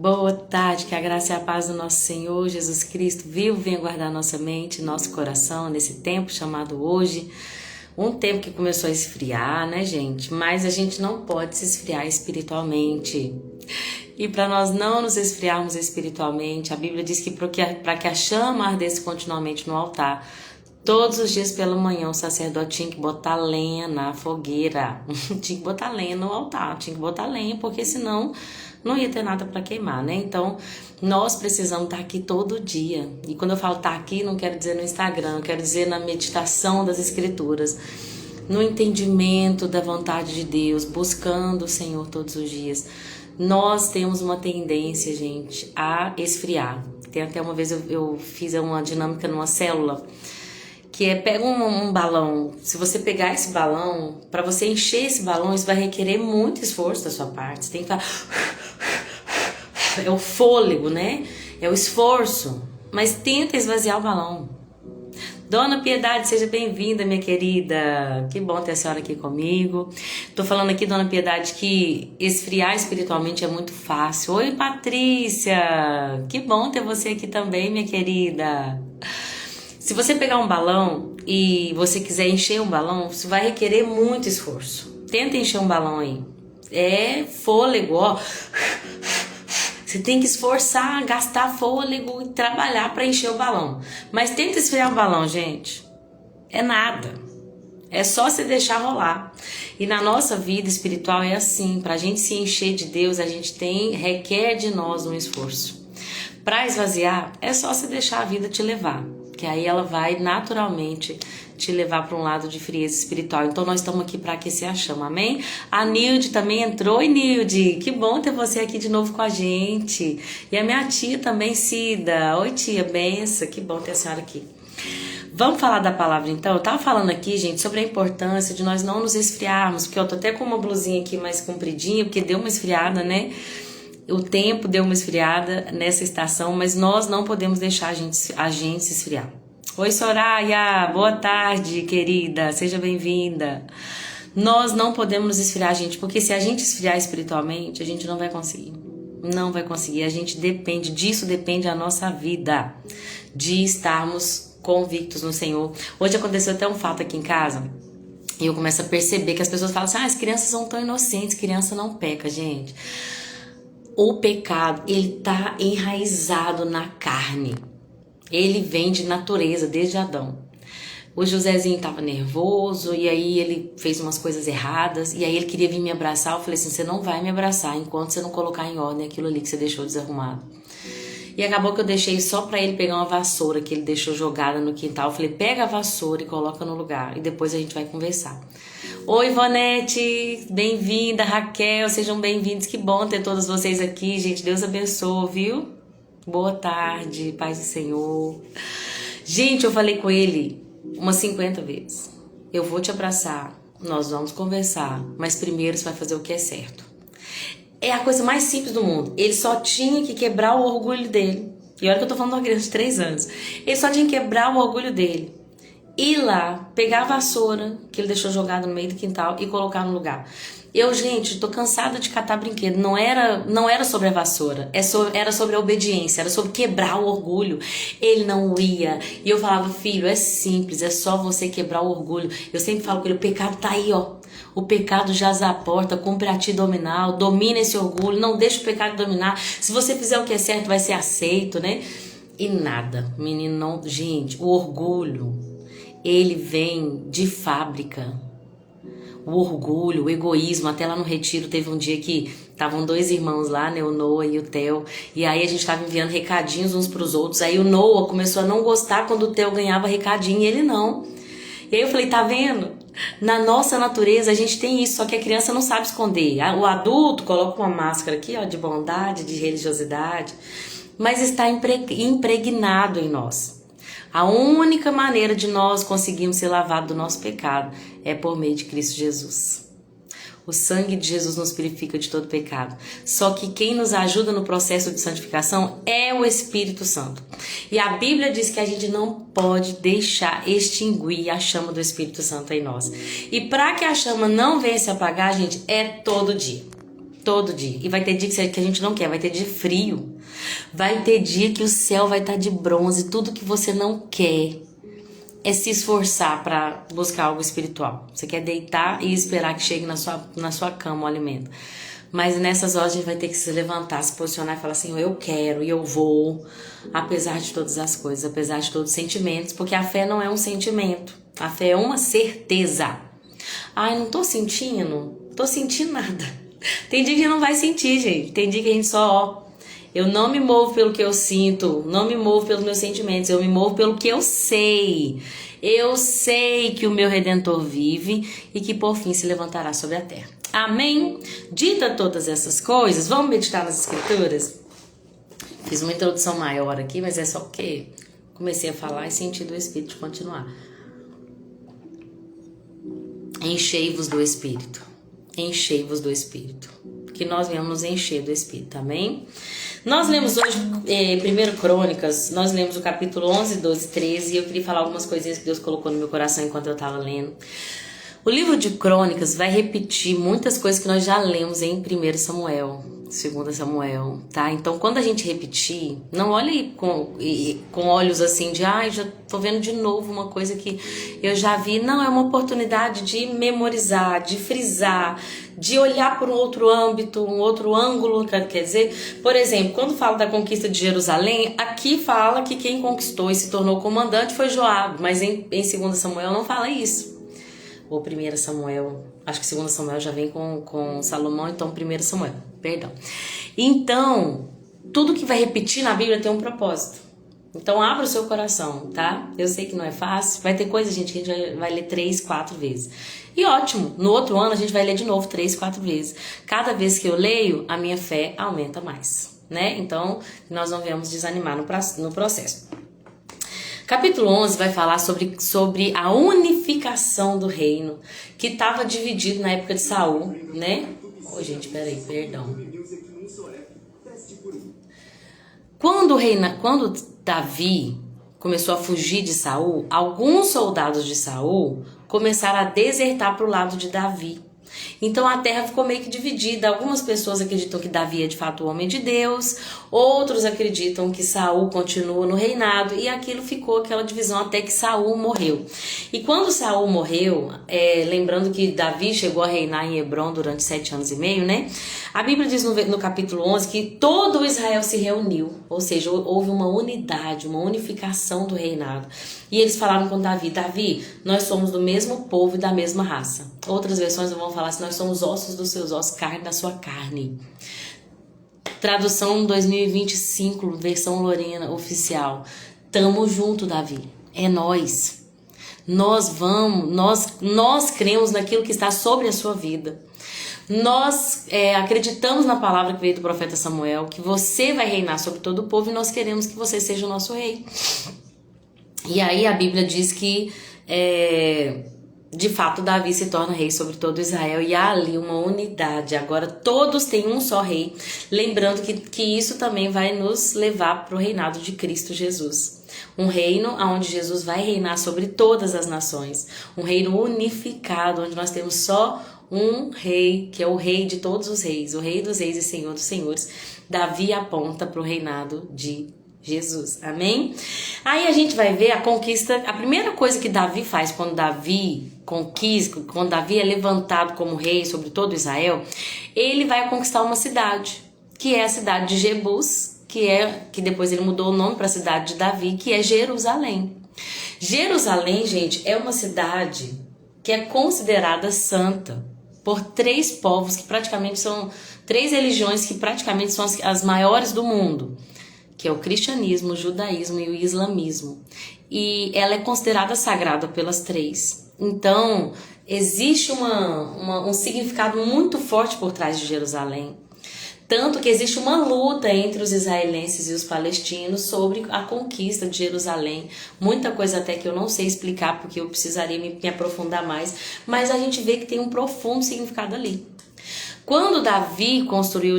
Boa tarde, que a graça e a paz do nosso Senhor Jesus Cristo vivo venha guardar nossa mente, nosso coração nesse tempo chamado hoje. Um tempo que começou a esfriar, né, gente? Mas a gente não pode se esfriar espiritualmente. E para nós não nos esfriarmos espiritualmente, a Bíblia diz que para que a chama ardesse continuamente no altar, todos os dias pela manhã o sacerdote tinha que botar lenha na fogueira. Tinha que botar lenha no altar, tinha que botar lenha, porque senão não ia ter nada para queimar, né? Então, nós precisamos estar aqui todo dia. E quando eu falo estar aqui, não quero dizer no Instagram, eu quero dizer na meditação das Escrituras, no entendimento da vontade de Deus, buscando o Senhor todos os dias. Nós temos uma tendência, gente, a esfriar. Tem até uma vez eu fiz uma dinâmica numa célula, que é, pega um balão, se você pegar esse balão, para você encher esse balão, isso vai requerer muito esforço da sua parte, você tem que é o fôlego, né? É o esforço, mas tenta esvaziar o balão. Dona Piedade, seja bem-vinda, minha querida. Que bom ter a senhora aqui comigo. Tô falando aqui, Dona Piedade, que esfriar espiritualmente é muito fácil. Oi, Patrícia. Que bom ter você aqui também, minha querida. Se você pegar um balão e você quiser encher um balão, isso vai requerer muito esforço. Tenta encher um balão aí. É fôlego, ó. Você tem que esforçar, gastar fôlego e trabalhar para encher o balão. Mas tenta esfriar o balão, gente. É nada. É só você deixar rolar. E na nossa vida espiritual é assim. Para a gente se encher de Deus, a gente requer de nós um esforço. Para esvaziar, é só você deixar a vida te levar. Que aí ela vai naturalmente te levar para um lado de frieza espiritual. Então nós estamos aqui para aquecer a chama, amém? A Nilde também entrou. Oi, Nilde, que bom ter você aqui de novo com a gente. E a minha tia também, Cida. Oi, tia, benção, que bom ter a senhora aqui. Vamos falar da palavra então? Eu tava falando aqui, gente, sobre a importância de nós não nos esfriarmos, porque eu tô até com uma blusinha aqui mais compridinha, porque deu uma esfriada, né? O tempo deu uma esfriada nessa estação, mas nós não podemos deixar a gente se esfriar. Oi, Soraya, boa tarde, querida, seja bem-vinda. Nós não podemos nos esfriar, gente, porque se a gente esfriar espiritualmente, a gente não vai conseguir. Não vai conseguir, a gente depende, disso depende a nossa vida, de estarmos convictos no Senhor. Hoje aconteceu até um fato aqui em casa, e eu começo a perceber que as pessoas falam assim, as crianças são tão inocentes, criança não peca, gente. O pecado, ele tá enraizado na carne. Ele vem de natureza, desde Adão. O Josézinho tava nervoso, e aí ele fez umas coisas erradas, e aí ele queria vir me abraçar. Eu falei assim, você não vai me abraçar enquanto você não colocar em ordem aquilo ali que você deixou desarrumado. E acabou que eu deixei só pra ele pegar uma vassoura que ele deixou jogada no quintal. Eu falei, pega a vassoura e coloca no lugar, e depois a gente vai conversar. Oi, Ivonete, bem-vinda, Raquel, sejam bem-vindos, que bom ter todos vocês aqui, gente, Deus abençoe, viu? Boa tarde, paz do Senhor. Gente, eu falei com ele umas 50 vezes, eu vou te abraçar, nós vamos conversar, mas primeiro você vai fazer o que é certo. É a coisa mais simples do mundo, ele só tinha que quebrar o orgulho dele, e olha que eu tô falando de uma criança de 3 anos, ele só tinha que quebrar o orgulho dele. Ir lá, pegar a vassoura que ele deixou jogada no meio do quintal e colocar no lugar. Eu, gente, tô cansada de catar brinquedo. Não era sobre a vassoura, era sobre a obediência, era sobre quebrar o orgulho. Ele não ia. E eu falava, filho, é simples, é só você quebrar o orgulho. Eu sempre falo com ele, o pecado tá aí, ó. O pecado jaz à porta, cumpre a ti dominar, domina esse orgulho, não deixa o pecado dominar. Se você fizer o que é certo, vai ser aceito, né? E nada, menino, não. Gente, o orgulho, ele vem de fábrica. O orgulho, o egoísmo, até lá no retiro teve um dia que estavam 2 irmãos lá, né, o Noah e o Theo, e aí a gente tava enviando recadinhos uns pros outros, aí o Noah começou a não gostar quando o Theo ganhava recadinho e ele não. E aí eu falei, tá vendo? Na nossa natureza a gente tem isso, só que a criança não sabe esconder. O adulto coloca uma máscara aqui, ó, de bondade, de religiosidade, mas está impregnado em nós. A única maneira de nós conseguirmos ser lavados do nosso pecado é por meio de Cristo Jesus. O sangue de Jesus nos purifica de todo pecado. Só que quem nos ajuda no processo de santificação é o Espírito Santo. E a Bíblia diz que a gente não pode deixar extinguir a chama do Espírito Santo em nós. E para que a chama não venha se apagar, gente, é todo dia. Todo dia. E vai ter dia que a gente não quer, vai ter dia frio. Vai ter dia que o céu vai estar de bronze. Tudo que você não quer é se esforçar para buscar algo espiritual. Você quer deitar e esperar que chegue na sua cama o alimento. Mas nessas horas a gente vai ter que se levantar, se posicionar e falar assim, eu quero e eu vou, apesar de todas as coisas, apesar de todos os sentimentos, porque a fé não é um sentimento, a fé é uma certeza. Ai, não tô sentindo nada. Tem dia que não vai sentir, gente, tem dia que a gente só, eu não me movo pelo que eu sinto, não me movo pelos meus sentimentos, eu me movo pelo que eu sei. Eu sei que o meu Redentor vive e que por fim se levantará sobre a terra. Amém? Dita todas essas coisas, vamos meditar nas escrituras? Fiz uma introdução maior aqui, mas é só porque comecei a falar e senti do Espírito de continuar. Enchei-vos do Espírito. Enchei-vos do Espírito. Porque nós viemos nos encher do Espírito, amém? Nós lemos hoje 1 Crônicas, nós lemos o capítulo 11, 12, 13, e eu queria falar algumas coisinhas que Deus colocou no meu coração enquanto eu estava lendo. O livro de Crônicas vai repetir muitas coisas que nós já lemos em 1 Samuel, 2 Samuel, tá? Então, quando a gente repetir, não olhe com olhos assim de, já tô vendo de novo uma coisa que eu já vi. Não, é uma oportunidade de memorizar, de frisar, de olhar por um outro âmbito, um outro ângulo, quer dizer, por exemplo, quando fala da conquista de Jerusalém, aqui fala que quem conquistou e se tornou comandante foi Joabe, mas em 2 Samuel não fala isso. Ou 1 Samuel, acho que 2 Samuel já vem com Salomão, então 1 Samuel, perdão. Então, tudo que vai repetir na Bíblia tem um propósito. Então, abra o seu coração, tá? Eu sei que não é fácil, vai ter coisa, gente, que a gente vai ler 3, 4 vezes. E ótimo, no outro ano a gente vai ler de novo 3, 4 vezes. Cada vez que eu leio, a minha fé aumenta mais, né? Então, nós não viemos desanimar no processo. Capítulo 11 vai falar sobre a unificação do reino, que estava dividido na época de Saul, né? Gente, peraí, perdão. Quando Davi começou a fugir de Saul, alguns soldados de Saul começaram a desertar para o lado de Davi. Então a terra ficou meio que dividida. Algumas pessoas acreditam que Davi é de fato o homem de Deus, outros acreditam que Saul continua no reinado, e aquilo ficou aquela divisão até que Saul morreu. E quando Saul morreu, lembrando que Davi chegou a reinar em Hebrom durante 7 anos e meio, né? A Bíblia diz no capítulo 11 que todo Israel se reuniu, ou seja, houve uma unidade, uma unificação do reinado. E eles falaram com Davi, nós somos do mesmo povo e da mesma raça. Outras versões vão falar assim, nós somos ossos dos seus ossos, carne da sua carne. Tradução 2025, versão Lorena oficial. Tamo junto, Davi. É nós. Nós cremos naquilo que está sobre a sua vida. Nós acreditamos na palavra que veio do profeta Samuel, que você vai reinar sobre todo o povo e nós queremos que você seja o nosso rei. E aí a Bíblia diz que de fato Davi se torna rei sobre todo Israel e há ali uma unidade. Agora todos têm um só rei, lembrando que isso também vai nos levar para o reinado de Cristo Jesus. Um reino onde Jesus vai reinar sobre todas as nações, um reino unificado, onde nós temos só um rei, que é o rei de todos os reis, o rei dos reis e senhor dos senhores. Davi aponta para o reinado de Jesus, amém? Aí a gente vai ver a conquista, a primeira coisa que Davi faz quando Davi conquista, quando Davi é levantado como rei sobre todo Israel, ele vai conquistar uma cidade, que é a cidade de Jebus, que depois ele mudou o nome para a cidade de Davi, que é Jerusalém. Jerusalém, gente, é uma cidade que é considerada santa por 3 povos que praticamente são 3 religiões que praticamente são as maiores do mundo, que é o cristianismo, o judaísmo e o islamismo. E ela é considerada sagrada pelas 3. Então, existe um significado muito forte por trás de Jerusalém. Tanto que existe uma luta entre os israelenses e os palestinos sobre a conquista de Jerusalém. Muita coisa até que eu não sei explicar, porque eu precisaria me aprofundar mais. Mas a gente vê que tem um profundo significado ali. Quando Davi construiu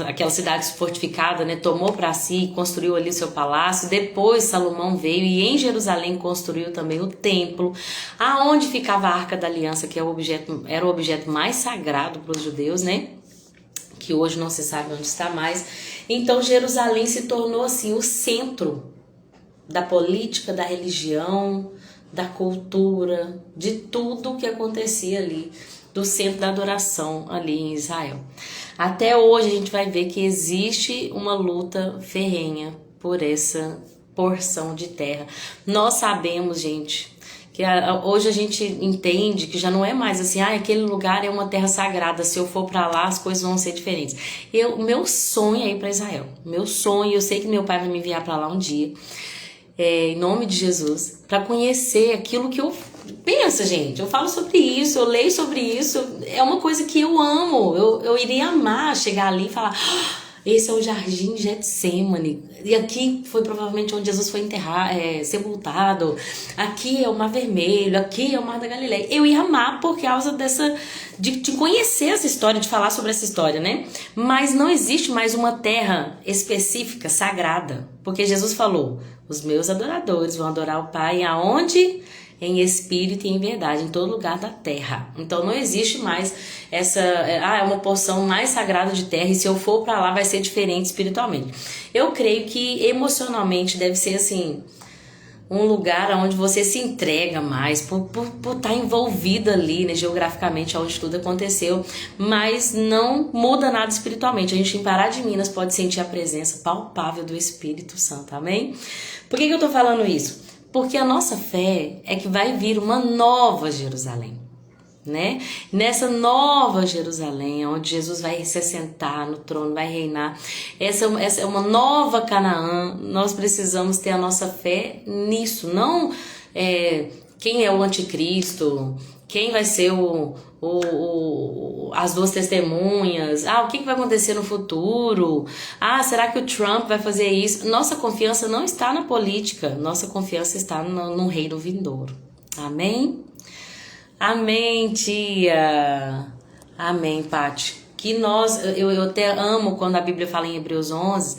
aquela cidade fortificada, né, tomou para si, construiu ali o seu palácio, depois Salomão veio e em Jerusalém construiu também o templo, aonde ficava a Arca da Aliança, que era o objeto mais sagrado para os judeus, né? que hoje não se sabe onde está mais. Então Jerusalém se tornou assim o centro da política, da religião, da cultura, de tudo que acontecia ali, do centro da adoração ali em Israel. Até hoje a gente vai ver que existe uma luta ferrenha por essa porção de terra. Nós sabemos, gente, que hoje a gente entende que já não é mais assim, aquele lugar é uma terra sagrada, se eu for para lá as coisas vão ser diferentes. Meu sonho é ir para Israel, meu sonho, eu sei que meu pai vai me enviar para lá um dia, em nome de Jesus, para conhecer aquilo que eu... Pensa, gente, eu falo sobre isso, eu leio sobre isso, é uma coisa que eu amo, eu iria amar chegar ali e falar... Esse é o Jardim Getsêmani. E aqui foi provavelmente onde Jesus foi enterrado, sepultado. Aqui é o Mar Vermelho, aqui é o Mar da Galileia. Eu ia amar por causa de conhecer essa história, de falar sobre essa história, né? Mas não existe mais uma terra específica, sagrada. Porque Jesus falou, os meus adoradores vão adorar o Pai aonde? Em espírito e em verdade, em todo lugar da terra. Então não existe mais essa, é uma porção mais sagrada de terra e se eu for para lá vai ser diferente espiritualmente. Eu creio que emocionalmente deve ser assim, um lugar onde você se entrega mais, por estar envolvida ali, né, geograficamente, onde tudo aconteceu, mas não muda nada espiritualmente. A gente em Pará de Minas pode sentir a presença palpável do Espírito Santo, amém? Por que eu tô falando isso? Porque a nossa fé é que vai vir uma nova Jerusalém, né? Nessa nova Jerusalém, onde Jesus vai se assentar no trono, vai reinar, essa é uma nova Canaã. Nós precisamos ter a nossa fé nisso, não quem é o anticristo, quem vai ser as duas testemunhas, o que vai acontecer no futuro, será que o Trump vai fazer isso? Nossa confiança não está na política, nossa confiança está no reino vindouro, amém? Amém, tia, amém, Paty, que eu até amo quando a Bíblia fala em Hebreus 11,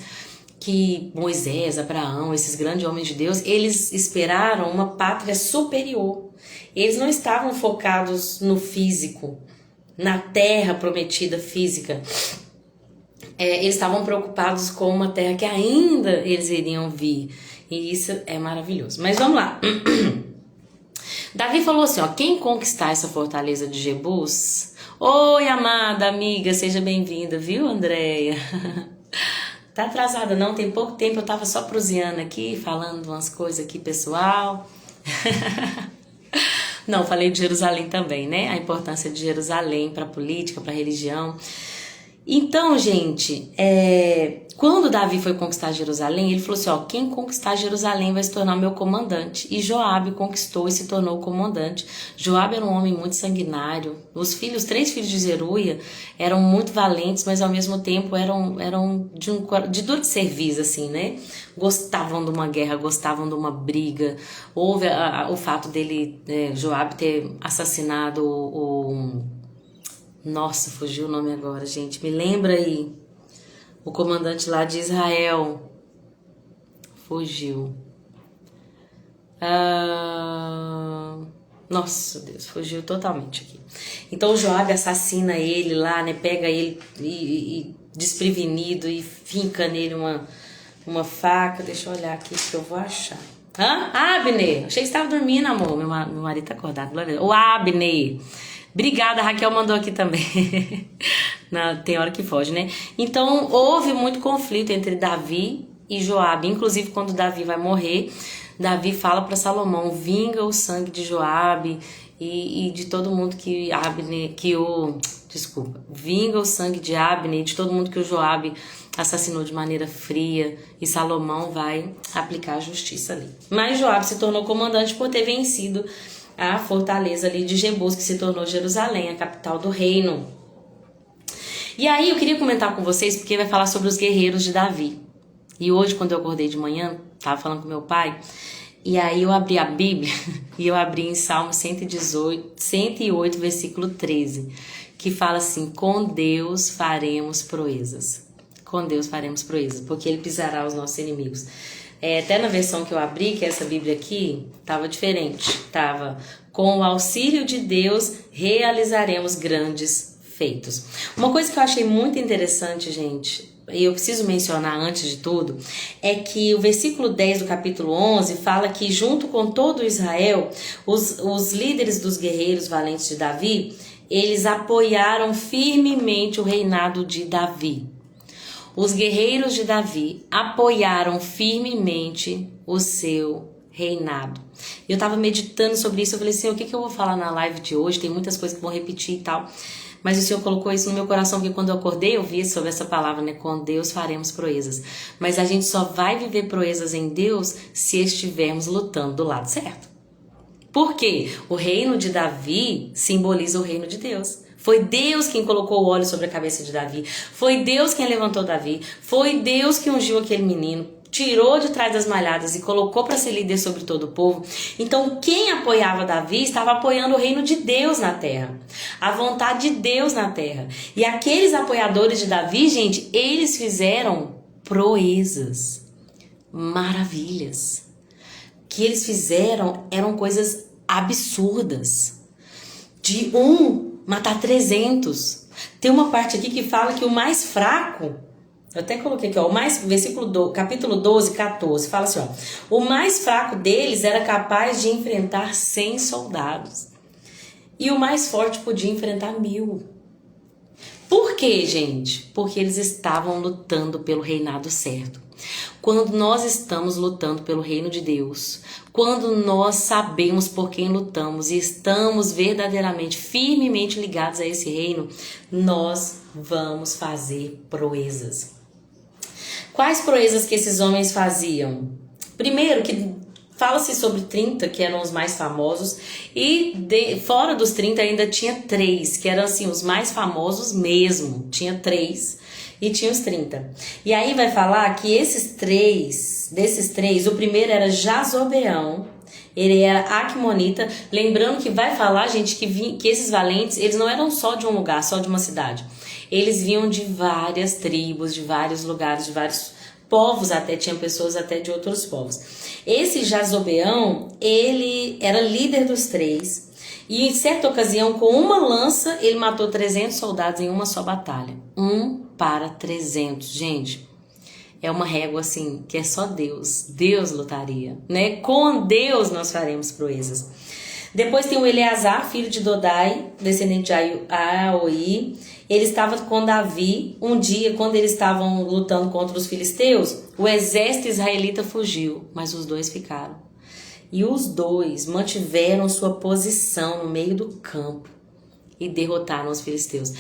que Moisés, Abraão, esses grandes homens de Deus, eles esperaram uma pátria superior. Eles não estavam focados no físico, na terra prometida física. Eles estavam preocupados com uma terra que ainda eles iriam vir. E isso é maravilhoso. Mas vamos lá. Davi falou assim, quem conquistar essa fortaleza de Jebus... Oi, amada amiga, seja bem-vinda, viu, Andréia? Tá atrasada não, tem pouco tempo, eu tava só proseando aqui, falando umas coisas aqui, pessoal. Não, falei de Jerusalém também, né? A importância de Jerusalém para a política, para a religião. Então, gente, quando Davi foi conquistar Jerusalém, ele falou assim, quem conquistar Jerusalém vai se tornar meu comandante. E Joabe conquistou e se tornou comandante. Joabe era um homem muito sanguinário. Os 3 filhos de Zeruia eram muito valentes, mas ao mesmo tempo eram de duro de serviço, assim, né? Gostavam de uma guerra, gostavam de uma briga. Houve o fato dele, Joabe, ter assassinado Nossa, fugiu o nome agora, gente. Me lembra aí. O comandante lá de Israel. Fugiu. Nossa, Deus, fugiu totalmente aqui. Então o Joabe assassina ele lá, né? Pega ele e desprevenido e finca nele uma faca. Deixa eu olhar aqui que eu vou achar. Abner! Achei que você estava dormindo, amor. Meu marido tá acordado. O Abner! Obrigada, a Raquel mandou aqui também. Tem hora que foge, né? Então, houve muito conflito entre Davi e Joabe. Inclusive, quando Davi vai morrer, Davi fala para Salomão, vinga o sangue de Joabe e de todo mundo vinga o sangue de Abner e de todo mundo que o Joabe assassinou de maneira fria, e Salomão vai aplicar a justiça ali. Mas Joabe se tornou comandante por ter vencido a fortaleza ali de Jebus, que se tornou Jerusalém, a capital do reino. E aí eu queria comentar com vocês, porque vai falar sobre os guerreiros de Davi. E hoje, quando eu acordei de manhã, tava falando com meu pai, e aí eu abri a Bíblia, e eu abri em Salmo 108, versículo 13, que fala assim, com Deus faremos proezas. Com Deus faremos proezas, porque Ele pisará os nossos inimigos. Até na versão que eu abri, que é essa Bíblia aqui, estava diferente. Tava, com o auxílio de Deus, realizaremos grandes feitos. Uma coisa que eu achei muito interessante, gente, e eu preciso mencionar antes de tudo, é que o versículo 10 do capítulo 11 fala que junto com todo Israel, os líderes dos guerreiros valentes de Davi, eles apoiaram firmemente o reinado de Davi. Os guerreiros de Davi apoiaram firmemente o seu reinado. Eu tava meditando sobre isso, eu falei assim, o que eu vou falar na live de hoje? Tem muitas coisas que vão repetir e tal. Mas o Senhor colocou isso no meu coração, porque quando eu acordei eu vi sobre essa palavra, né? Com Deus faremos proezas. Mas a gente só vai viver proezas em Deus se estivermos lutando do lado certo. Por quê? O reino de Davi simboliza o reino de Deus. Foi Deus quem colocou o óleo sobre a cabeça de Davi. Foi Deus quem levantou Davi. Foi Deus que ungiu aquele menino, tirou de trás das malhadas e colocou para ser líder sobre todo o povo. Então quem apoiava Davi estava apoiando o reino de Deus na terra, a vontade de Deus na terra. E aqueles apoiadores de Davi, gente, eles fizeram proezas, maravilhas. O que eles fizeram eram coisas absurdas. De matar 300. Tem uma parte aqui que fala que o mais fraco, eu até coloquei aqui, ó, capítulo 12, 14, fala assim, ó, o mais fraco deles era capaz de enfrentar 100 soldados. E o mais forte podia enfrentar 1000. Por quê, gente? Porque eles estavam lutando pelo reinado certo. Quando nós estamos lutando pelo reino de Deus, quando nós sabemos por quem lutamos e estamos verdadeiramente, firmemente ligados a esse reino, nós vamos fazer proezas. Quais proezas que esses homens faziam? Primeiro, que fala-se sobre 30, que eram os mais famosos, e fora dos 30 ainda tinha 3, que eram assim os mais famosos mesmo. Tinha 3 e tinha os 30. E aí vai falar que desses três, o primeiro era Jazobeão, ele era Aquemonita. Lembrando que vai falar, gente, que esses valentes, eles não eram só de um lugar, só de uma cidade. Eles vinham de várias tribos, de vários lugares, de vários povos, até tinha pessoas até de outros povos. Esse Jazobeão, ele era líder dos 3, e em certa ocasião, com uma lança, ele matou 300 soldados em uma só batalha. 1 para 300, gente. É uma régua assim, que é só Deus lutaria, né? Com Deus nós faremos proezas. Depois tem o Eleazar, filho de Dodai, descendente de Aoi. Ele estava com Davi. Um dia, quando eles estavam lutando contra os filisteus, o exército israelita fugiu, mas os 2 ficaram. E os 2 mantiveram sua posição no meio do campo e derrotaram os filisteus.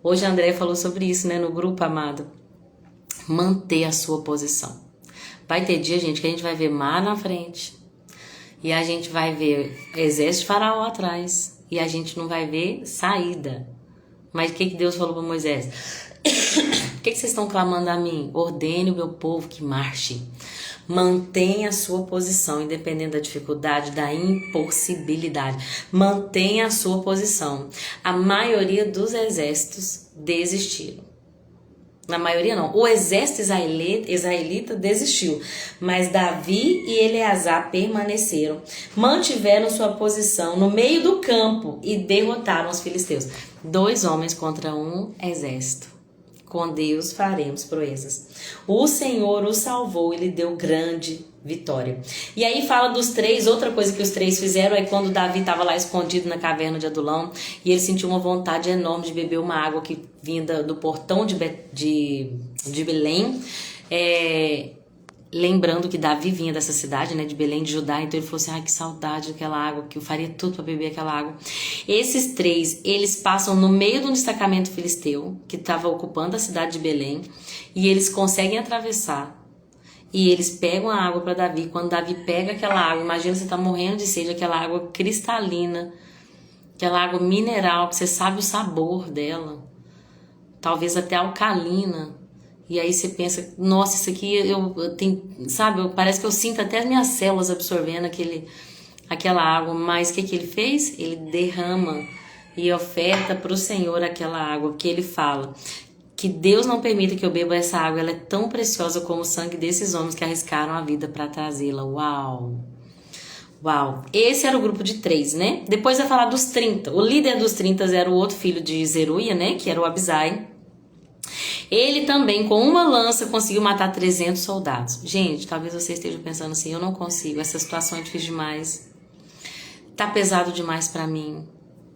Hoje a André falou sobre isso, né, no grupo, amado. Manter a sua posição. Vai ter dia, gente, que a gente vai ver mar na frente e a gente vai ver exército de faraó atrás e a gente não vai ver saída. Mas o que Deus falou para Moisés? O que vocês estão clamando a mim? Ordene o meu povo que marche. Mantenha a sua posição, independente da dificuldade, da impossibilidade. Mantenha a sua posição. A maioria dos exércitos desistiram. Na maioria não. O exército israelita desistiu. Mas Davi e Eleazar permaneceram. Mantiveram sua posição no meio do campo e derrotaram os filisteus. 2 homens contra um exército. Com Deus faremos proezas. O Senhor o salvou e lhe deu grande vitória. E aí fala dos 3, outra coisa que os 3 fizeram é quando Davi estava lá escondido na caverna de Adulão e ele sentiu uma vontade enorme de beber uma água que vinha do portão de Belém. Lembrando que Davi vinha dessa cidade, né, de Belém de Judá, então ele falou assim, que saudade daquela água, que eu faria tudo para beber aquela água. Esses 3, eles passam no meio de um destacamento filisteu, que estava ocupando a cidade de Belém, e eles conseguem atravessar, e eles pegam a água para Davi. Quando Davi pega aquela água, imagina você tá morrendo de sede, aquela água cristalina, aquela água mineral, que você sabe o sabor dela, talvez até alcalina. E aí você pensa, nossa, isso aqui eu tenho, sabe, parece que eu sinto até as minhas células absorvendo aquela água. Mas o que ele fez? Ele derrama e oferta para o Senhor aquela água, porque ele fala que Deus não permita que eu beba essa água, ela é tão preciosa como o sangue desses homens que arriscaram a vida para trazê-la. Uau! Uau, esse era o grupo de 3, né? Depois vai falar dos 30. O líder dos 30 era o outro filho de Zeruia, né? Que era o Abisai. Ele também, com uma lança, conseguiu matar 300 soldados. Gente, talvez você esteja pensando assim, eu não consigo, essa situação é difícil demais. Tá pesado demais para mim.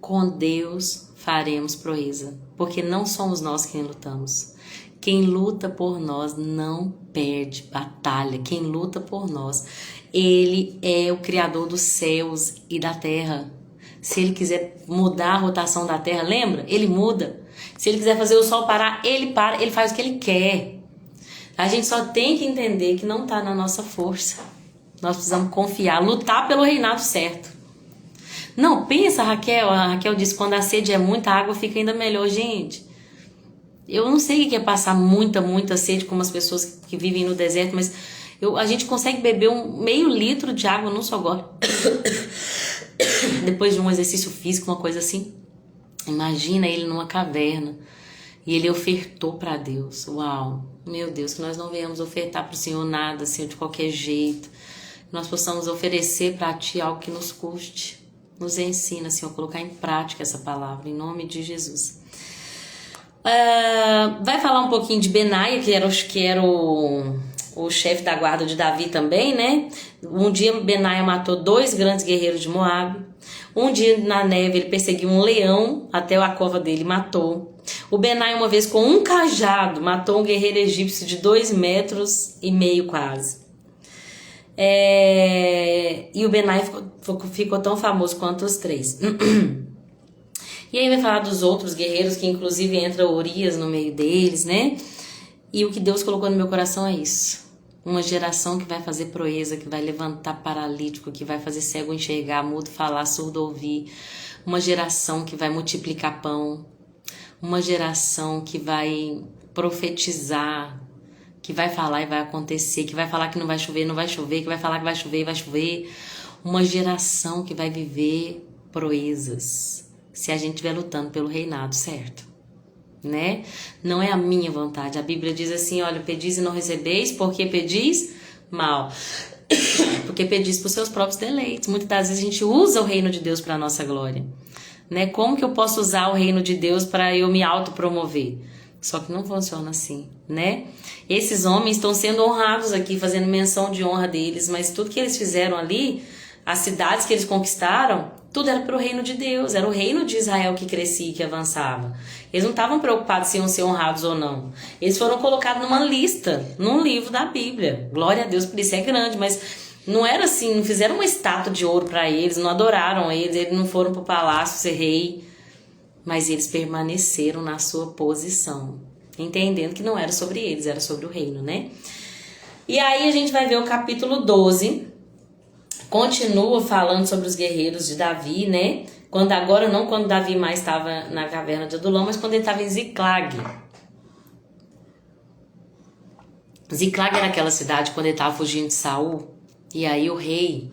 Com Deus faremos proeza, porque não somos nós quem lutamos. Quem luta por nós não perde batalha. Quem luta por nós, Ele é o Criador dos céus e da terra. Se Ele quiser mudar a rotação da terra, lembra? Ele muda. Se Ele quiser fazer o sol parar, Ele para, Ele faz o que Ele quer. A gente só tem que entender que não está na nossa força. Nós precisamos confiar, lutar pelo reinado certo. Não, pensa, Raquel. A Raquel disse que quando a sede é muita, a água fica ainda melhor. Gente, eu não sei o que é passar muita sede como as pessoas que vivem no deserto, mas a gente consegue beber meio litro de água num só gole. Depois de um exercício físico, uma coisa assim. Imagina ele numa caverna e ele ofertou para Deus. Uau, meu Deus, que nós não venhamos ofertar para o Senhor nada, Senhor, de qualquer jeito. Que nós possamos oferecer para Ti algo que nos custe. Nos ensina, Senhor, a colocar em prática essa palavra, em nome de Jesus. Vai falar um pouquinho de Benaia, que era o chefe da guarda de Davi também, né? Um dia Benaia matou 2 grandes guerreiros de Moabe. Um dia na neve ele perseguiu um leão até a cova dele e matou. O Benaia uma vez com um cajado matou um guerreiro egípcio de 2,5 metros quase. E o Benaia ficou tão famoso quanto os 3. E aí vai falar dos outros guerreiros, que inclusive entra Urias no meio deles, né? E o que Deus colocou no meu coração é isso. Uma geração que vai fazer proeza, que vai levantar paralítico, que vai fazer cego enxergar, mudo falar, surdo ouvir. Uma geração que vai multiplicar pão. Uma geração que vai profetizar, que vai falar e vai acontecer, que vai falar que não vai chover, não vai chover, que vai falar que vai chover e vai chover. Uma geração que vai viver proezas, se a gente estiver lutando pelo reinado, certo? Né? Não é a minha vontade. A Bíblia diz assim, olha, pedis e não recebeis, porque pedis mal. Porque pedis por seus próprios deleites. Muitas das vezes a gente usa o reino de Deus para a nossa glória. Né? Como que eu posso usar o reino de Deus para eu me autopromover? Só que não funciona assim, né? Esses homens estão sendo honrados aqui, fazendo menção de honra deles, mas tudo que eles fizeram ali, as cidades que eles conquistaram, tudo era para o reino de Deus, era o reino de Israel que crescia e que avançava. Eles não estavam preocupados se iam ser honrados ou não. Eles foram colocados numa lista, num livro da Bíblia. Glória a Deus, por isso é grande, mas não era assim, não fizeram uma estátua de ouro para eles, não adoraram eles não foram para o palácio ser rei, mas eles permaneceram na sua posição, entendendo que não era sobre eles, era sobre o reino, né? E aí a gente vai ver o capítulo 12, continua falando sobre os guerreiros de Davi, né? Quando Davi mais estava na caverna de Adulão, mas quando ele estava em Ziclag. Ziclag era aquela cidade quando ele estava fugindo de Saul, e aí o rei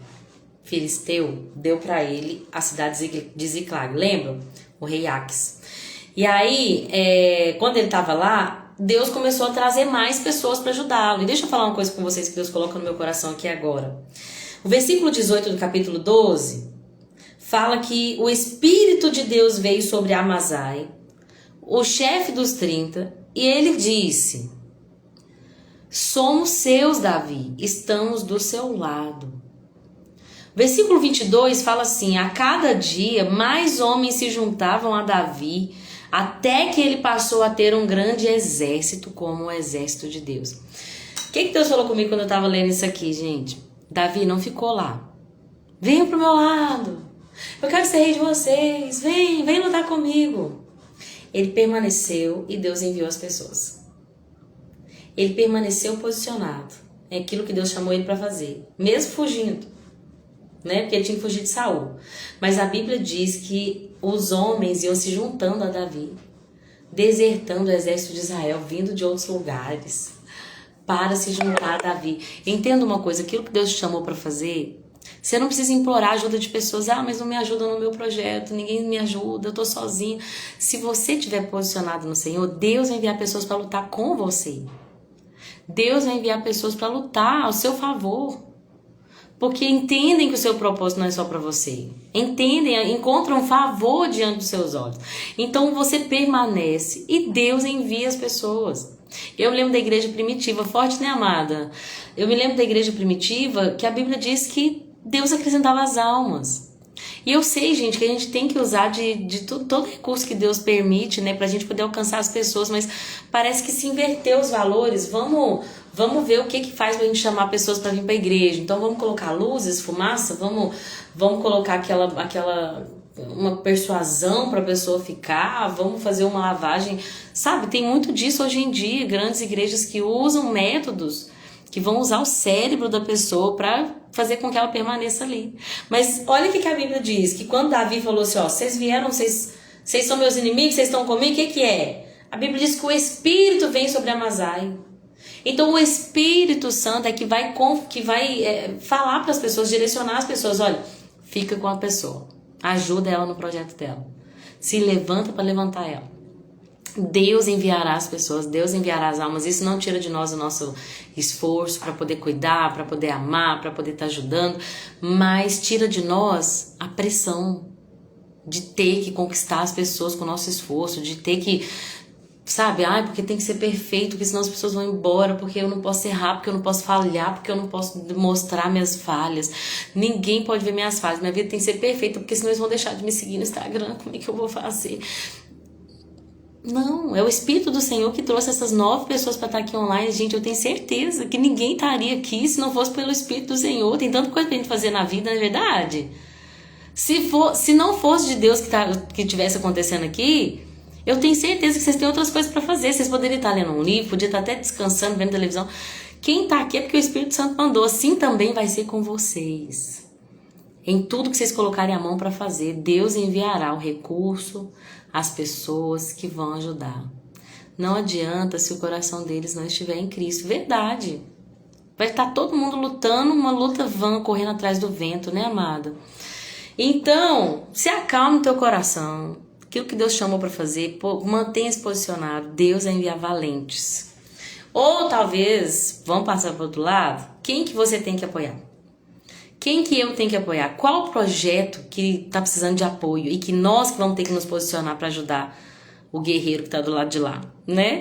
filisteu deu para ele a cidade de Ziclag, lembram? O rei Aques. E aí, quando ele estava lá, Deus começou a trazer mais pessoas para ajudá-lo. E deixa eu falar uma coisa com vocês que Deus coloca no meu coração aqui agora. O versículo 18 do capítulo 12 fala que o Espírito de Deus veio sobre Amazai, o chefe dos 30, e ele disse: somos seus, Davi, estamos do seu lado. Versículo 22 fala assim: a cada dia mais homens se juntavam a Davi, até que ele passou a ter um grande exército como o exército de Deus. O que Deus falou comigo quando eu estava lendo isso aqui, gente? Davi não ficou lá. Venham pro meu lado. Eu quero ser rei de vocês. Vem lutar comigo. Ele permaneceu e Deus enviou as pessoas. Ele permaneceu posicionado. É aquilo que Deus chamou ele para fazer, mesmo fugindo, né? Porque ele tinha que fugir de Saul. Mas a Bíblia diz que os homens iam se juntando a Davi, desertando o exército de Israel, vindo de outros lugares, para se juntar a Davi. Entenda uma coisa, aquilo que Deus te chamou para fazer, você não precisa implorar ajuda de pessoas. Mas não me ajudam no meu projeto, ninguém me ajuda, eu tô sozinho. Se você estiver posicionado no Senhor, Deus vai enviar pessoas para lutar com você. Deus vai enviar pessoas para lutar ao seu favor. Porque entendem que o seu propósito não é só para você. Entendem, encontram favor diante dos seus olhos. Então você permanece e Deus envia as pessoas. Eu me lembro da igreja primitiva, forte, né, amada? Eu me lembro da igreja primitiva que a Bíblia diz que Deus acrescentava as almas. E eu sei, gente, que a gente tem que usar de todo recurso que Deus permite, né, pra gente poder alcançar as pessoas, mas parece que se inverter os valores. Vamos ver o que faz pra gente chamar pessoas pra vir pra igreja. Então vamos colocar luzes, fumaça, vamos colocar uma persuasão pra pessoa ficar, vamos fazer uma lavagem. Sabe, tem muito disso hoje em dia, grandes igrejas que usam métodos que vão usar o cérebro da pessoa para fazer com que ela permaneça ali. Mas olha o que a Bíblia diz, que quando Davi falou assim, ó, vocês vieram, vocês são meus inimigos, vocês estão comigo, o que é? A Bíblia diz que o Espírito vem sobre Amazai. Então o Espírito Santo é que vai falar para as pessoas, direcionar as pessoas, olha, fica com a pessoa, ajuda ela no projeto dela, se levanta para levantar ela. Deus enviará as pessoas, Deus enviará as almas. Isso não tira de nós o nosso esforço para poder cuidar, para poder amar, para poder estar ajudando, mas tira de nós a pressão de ter que conquistar as pessoas com o nosso esforço, de ter que, sabe, porque tem que ser perfeito, porque senão as pessoas vão embora, porque eu não posso errar, porque eu não posso falhar, porque eu não posso mostrar minhas falhas. Ninguém pode ver minhas falhas, minha vida tem que ser perfeita, porque senão eles vão deixar de me seguir no Instagram, como é que eu vou fazer? Não, é o Espírito do Senhor que trouxe essas 9 pessoas para estar aqui online. Gente, eu tenho certeza que ninguém estaria aqui se não fosse pelo Espírito do Senhor. Tem tanta coisa pra gente fazer na vida, não é verdade? Se não fosse de Deus que tivesse acontecendo aqui, eu tenho certeza que vocês têm outras coisas para fazer. Vocês poderiam estar lendo um livro, poderiam estar até descansando, vendo televisão. Quem tá aqui é porque o Espírito Santo mandou. Assim também vai ser com vocês. Em tudo que vocês colocarem a mão para fazer, Deus enviará o recurso, as pessoas que vão ajudar. Não adianta se o coração deles não estiver em Cristo. Verdade. Vai estar todo mundo lutando, uma luta vã, correndo atrás do vento, né, amada? Então, se acalma o teu coração. Aquilo que Deus chamou para fazer, mantenha-se posicionado. Deus vai enviar valentes. Ou talvez, vamos passar para o outro lado, quem que você tem que apoiar? Quem que eu tenho que apoiar? Qual o projeto que está precisando de apoio e que nós que vamos ter que nos posicionar para ajudar o guerreiro que está do lado de lá, né?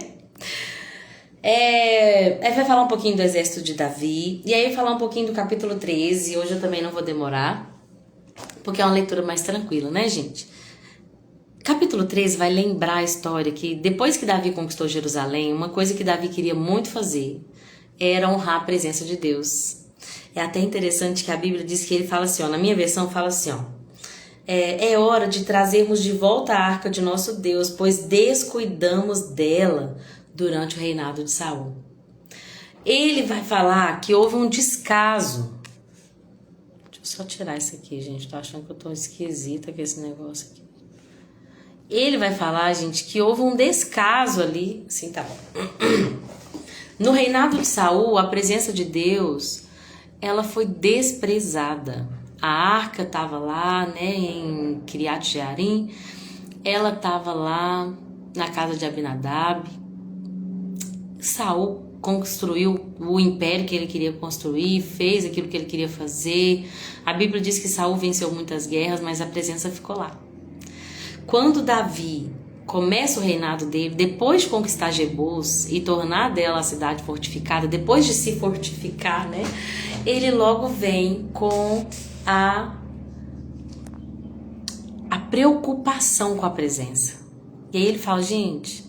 Vai falar um pouquinho do exército de Davi e aí falar um pouquinho do capítulo 13. Hoje eu também não vou demorar, porque é uma leitura mais tranquila, né, gente? Capítulo 13 vai lembrar a história que depois que Davi conquistou Jerusalém, uma coisa que Davi queria muito fazer era honrar a presença de Deus. É até interessante que a Bíblia diz que ele fala assim, ó, na minha versão fala assim, ó, é hora de trazermos de volta a arca de nosso Deus, pois descuidamos dela durante o reinado de Saul. Ele vai falar que houve um descaso. Deixa eu só tirar isso aqui, gente, tô achando que eu tô esquisita com esse negócio aqui. Ele vai falar, gente, que houve um descaso ali, assim, tá bom. No reinado de Saul, a presença de Deus, ela foi desprezada. A arca estava lá, né, em Kiriat Jearim. Ela estava lá na casa de Abinadab. Saul construiu o império que ele queria construir, fez aquilo que ele queria fazer. A Bíblia diz que Saul venceu muitas guerras, mas a presença ficou lá. Quando Davi começa o reinado dele, depois de conquistar Jebus e tornar dela a cidade fortificada, depois de se fortificar, né, ele logo vem com a preocupação com a presença. E aí ele fala, gente,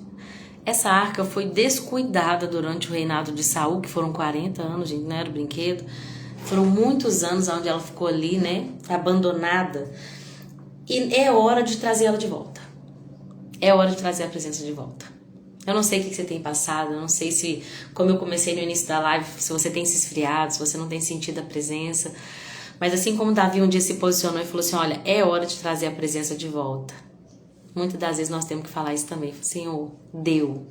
essa arca foi descuidada durante o reinado de Saul, que foram 40 anos, gente, não era brinquedo. Foram muitos anos onde ela ficou ali, né, abandonada. E é hora de trazer ela de volta. É hora de trazer a presença de volta. Eu não sei o que você tem passado, eu não sei se, como eu comecei no início da live, se você tem se esfriado, se você não tem sentido a presença. Mas assim como Davi um dia se posicionou e falou assim, olha, é hora de trazer a presença de volta. Muitas das vezes nós temos que falar isso também. Senhor, deu.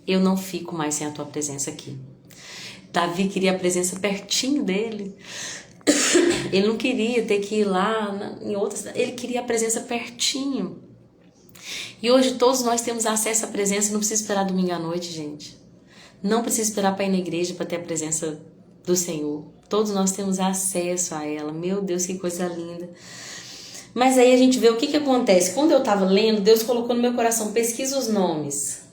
Eu não fico mais sem a tua presença aqui. Davi queria a presença pertinho dele. Ele não queria ter que ir lá em outra cidade. Ele queria a presença pertinho. E hoje todos nós temos acesso à presença. Não precisa esperar domingo à noite, gente. Não precisa esperar para ir na igreja para ter a presença do Senhor. Todos nós temos acesso a ela. Meu Deus, que coisa linda. Mas aí a gente vê o que acontece. Quando eu estava lendo, Deus colocou no meu coração, pesquisa os nomes.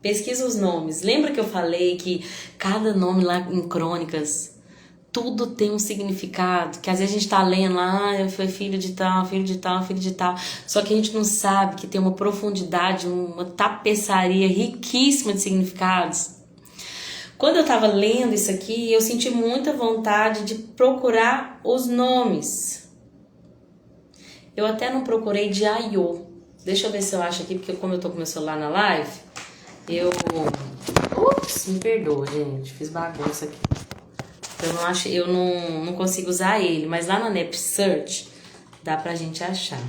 Pesquisa os nomes. Lembra que eu falei que cada nome lá em Crônicas, tudo tem um significado? Que às vezes a gente tá lendo lá, foi filho de tal, filho de tal, filho de tal. Só que a gente não sabe que tem uma profundidade, uma tapeçaria riquíssima de significados. Quando eu estava lendo isso aqui, eu senti muita vontade de procurar os nomes. Eu até não procurei de Aiô. Deixa eu ver se eu acho aqui, porque como eu tô com meu celular na live, Ups, me perdoa, gente. Fiz bagunça aqui. Eu não consigo usar ele, mas lá na NEP Search dá pra gente achar.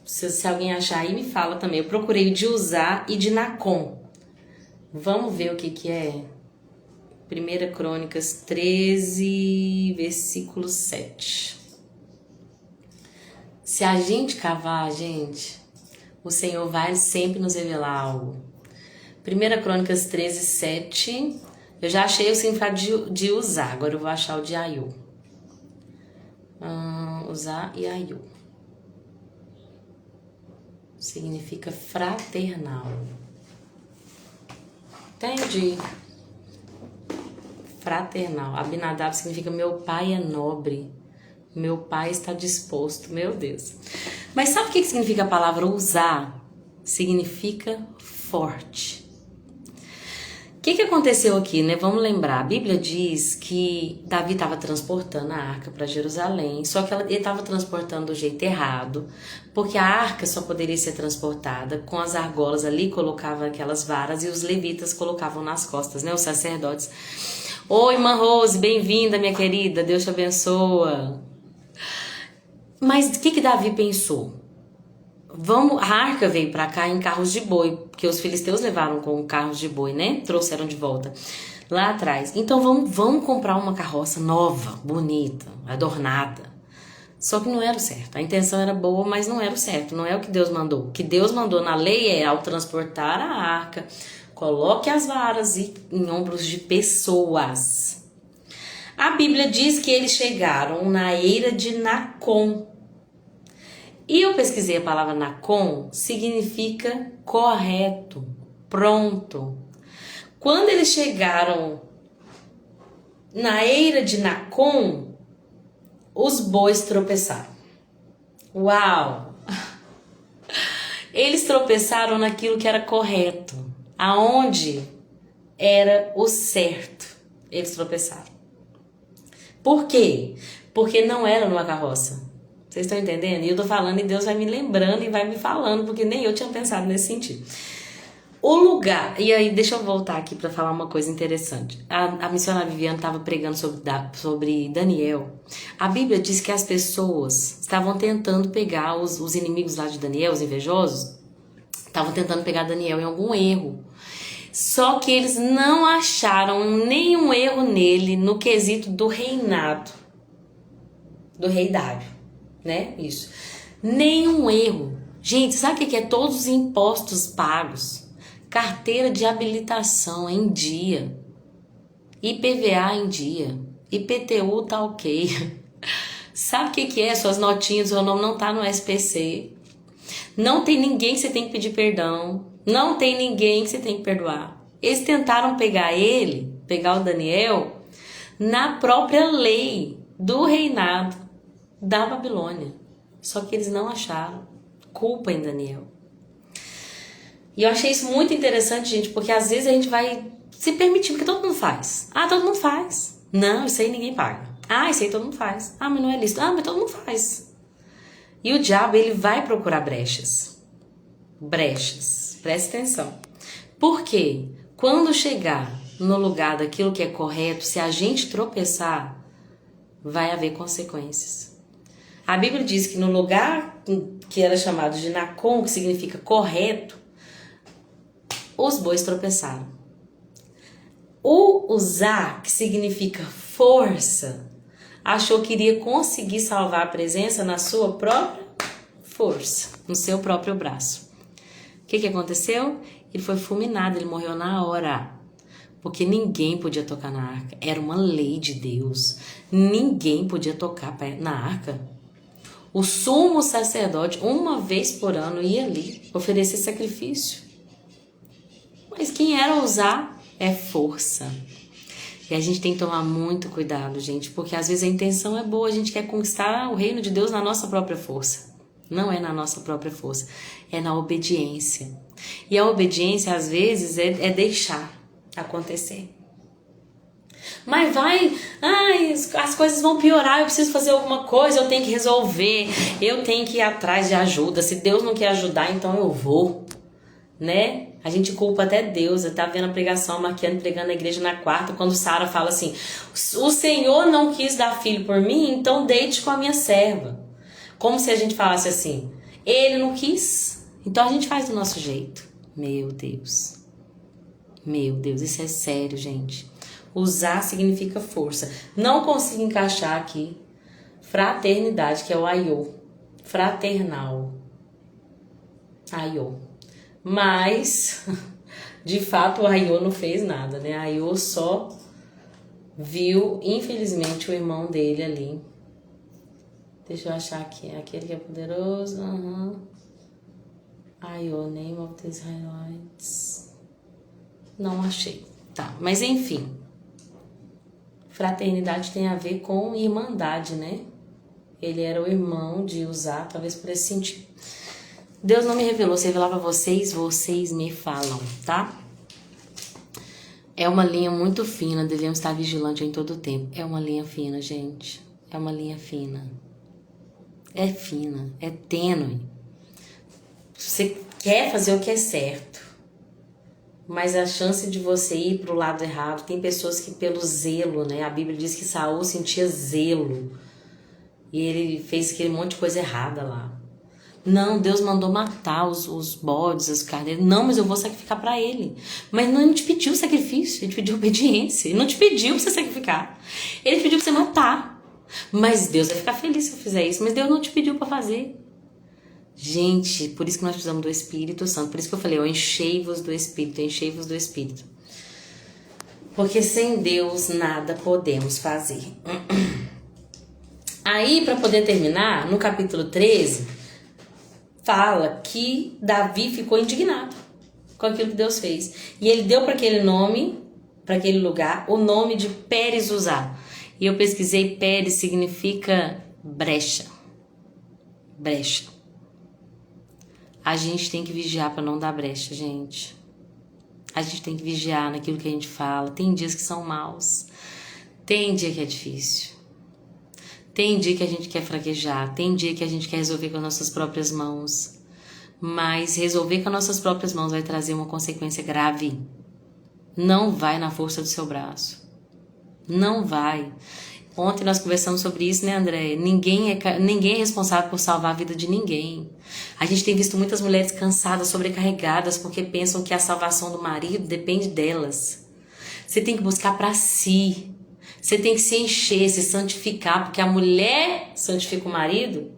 Se alguém achar aí, me fala também. Eu procurei de Uzá e de Nacon. Vamos ver o que é. 1 Crônicas 13, versículo 7. Se a gente cavar, gente, o Senhor vai sempre nos revelar algo. 1 Crônicas 13, 7. Eu já achei o significado de Uzá. Agora eu vou achar o de Aiô. Uzá e Aiô. Significa fraternal. Entendi. Fraternal. Abinadab significa meu pai é nobre. Meu pai está disposto. Meu Deus. Mas sabe o que significa a palavra usar? Significa forte. O que aconteceu aqui, né? Vamos lembrar. A Bíblia diz que Davi estava transportando a arca para Jerusalém, só que ele estava transportando do jeito errado, porque a arca só poderia ser transportada com as argolas ali, colocava aquelas varas e os levitas colocavam nas costas, né? Os sacerdotes. Oi, irmã Rose, bem-vinda, minha querida. Deus te abençoa. Mas o que Davi pensou? A arca veio para cá em carros de boi, porque os filisteus levaram com carros de boi, né? Trouxeram de volta lá atrás. Então vamos comprar uma carroça nova, bonita, adornada. Só que não era o certo. A intenção era boa, mas não era o certo. Não é o que Deus mandou. O que Deus mandou na lei é, ao transportar a arca, coloque as varas em ombros de pessoas. A Bíblia diz que eles chegaram na eira de Nacon. E eu pesquisei a palavra Nacon, significa correto, pronto. Quando eles chegaram na eira de Nacon, os bois tropeçaram. Uau! Eles tropeçaram naquilo que era correto, aonde era o certo. Eles tropeçaram. Por quê? Porque não era numa carroça. Vocês estão entendendo? E eu tô falando e Deus vai me lembrando e vai me falando, porque nem eu tinha pensado nesse sentido. O lugar... E aí, deixa eu voltar aqui para falar uma coisa interessante. A missionária Viviane estava pregando sobre Daniel. A Bíblia diz que as pessoas estavam tentando pegar os inimigos lá de Daniel, os invejosos, estavam tentando pegar Daniel em algum erro. Só que eles não acharam nenhum erro nele no quesito do reinado. Do rei Dário. Né? Isso. Nenhum erro. Gente, sabe o que é todos os impostos pagos? Carteira de habilitação em dia. IPVA em dia. IPTU tá ok. Sabe o que é? Suas notinhas, seu nome não tá no SPC. Não tem ninguém que você tem que pedir perdão. Não tem ninguém que você tem que perdoar. Eles tentaram pegar o Daniel, na própria lei do reinado da Babilônia. Só que eles não acharam culpa em Daniel. E eu achei isso muito interessante, gente, porque às vezes a gente vai se permitir, porque todo mundo faz. Ah, todo mundo faz. Não, isso aí ninguém paga. Ah, isso aí todo mundo faz. Ah, mas não é lícito. Ah, mas todo mundo faz. E o diabo, ele vai procurar brechas. Brechas. Preste atenção. Por quê? Quando chegar no lugar daquilo que é correto, se a gente tropeçar, vai haver consequências. A Bíblia diz que no lugar que era chamado de Nacon, que significa correto, os bois tropeçaram. O Uzá, que significa força, achou que iria conseguir salvar a presença na sua própria força, no seu próprio braço. O que aconteceu? Ele foi fulminado, ele morreu na hora. Porque ninguém podia tocar na arca. Era uma lei de Deus. Ninguém podia tocar na arca. O sumo sacerdote, uma vez por ano, ia ali oferecer sacrifício. Mas quem era usar é força. E a gente tem que tomar muito cuidado, gente, porque às vezes a intenção é boa, a gente quer conquistar o reino de Deus na nossa própria força. Não é na nossa própria força, é na obediência. E a obediência, às vezes, é deixar acontecer. Mas as coisas vão piorar, eu preciso fazer alguma coisa, eu tenho que resolver, eu tenho que ir atrás de ajuda. Se Deus não quer ajudar, então eu vou, né? A gente culpa até Deus. Eu tava vendo a pregação, a Marquiane pregando na igreja na quarta, quando Sara fala assim: o Senhor não quis dar filho por mim, então deite com a minha serva. Como se a gente falasse assim: ele não quis, então a gente faz do nosso jeito. Meu Deus, isso é sério, gente. Usar significa força. Não consigo encaixar aqui fraternidade, que é o aiô, fraternal, aiô. Mas, de fato, o Aiô não fez nada, né? Aiô só viu, infelizmente, o irmão dele ali. Deixa eu achar aqui. Aquele que é poderoso. Aiô, name of the Israelites. Não achei. Tá, mas enfim. Fraternidade tem a ver com irmandade, né? Ele era o irmão de Uzá, talvez por esse sentido. Deus não me revelou, se revelar pra vocês, vocês me falam, tá? É uma linha muito fina, devemos estar vigilantes em todo o tempo. É uma linha fina, gente. É uma linha fina. É fina, é tênue. Você quer fazer o que é certo, mas a chance de você ir pro lado errado, tem pessoas que pelo zelo, né? A Bíblia diz que Saul sentia zelo e ele fez aquele monte de coisa errada lá. Não, Deus mandou matar os bodes, as carneiras. Não, mas eu vou sacrificar para ele. Mas não te pediu sacrifício, ele te pediu obediência. Ele não te pediu pra você sacrificar. Ele te pediu pra você matar. Mas Deus vai ficar feliz se eu fizer isso. Mas Deus não te pediu para fazer. Gente, por isso que nós precisamos do Espírito Santo. Por isso que eu falei, ó, enchei-vos do Espírito, enchei-vos do Espírito. Porque sem Deus nada podemos fazer. Aí, para poder terminar, no capítulo 13... fala que Davi ficou indignado com aquilo que Deus fez. E ele deu para aquele nome, para aquele lugar, o nome de Pérez Uzá. E eu pesquisei, Pérez significa brecha. Brecha. A gente tem que vigiar para não dar brecha, gente. A gente tem que vigiar naquilo que a gente fala. Tem dias que são maus. Tem dia que é difícil. Tem dia que a gente quer fraquejar, tem dia que a gente quer resolver com as nossas próprias mãos. Mas resolver com as nossas próprias mãos vai trazer uma consequência grave. Não vai na força do seu braço. Não vai. Ontem nós conversamos sobre isso, né, André? Ninguém é responsável por salvar a vida de ninguém. A gente tem visto muitas mulheres cansadas, sobrecarregadas, porque pensam que a salvação do marido depende delas. Você tem que buscar para si. Você tem que se encher, se santificar, porque a mulher santifica o marido.